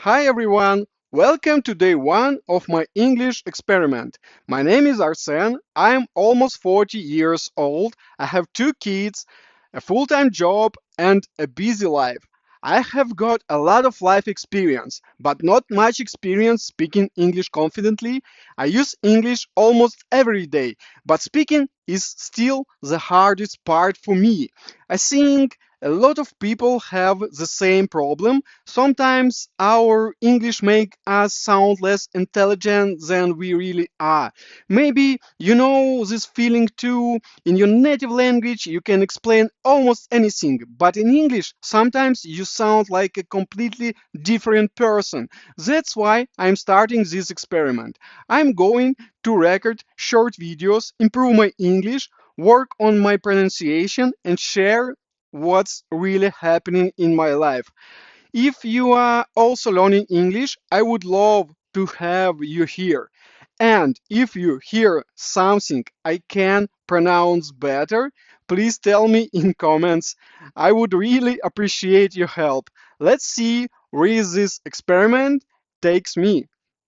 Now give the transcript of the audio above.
Hi everyone, welcome to day one of my English experiment. My name is Arsen, I'm almost 40 years old, I have two kids, a full-time job, and a busy life. I have got a lot of life experience, but not much experience speaking English confidently. I use English almost every day, but speaking is still the hardest part for me. I think a lot of people have the same problem. Sometimes our English make us sound less intelligent than we really are. Maybe you know this feeling too. In your native language, you can explain almost anything, but in English, sometimes you sound like a completely different person. That's why I'm starting this experiment. I'm going to record short videos, improve my English, work on my pronunciation, and share what's really happening in my life. If you are also learning English, I would love to have you here. And if you hear something I can pronounce better, please tell me in comments. I would really appreciate your help. Let's see where this experiment takes me.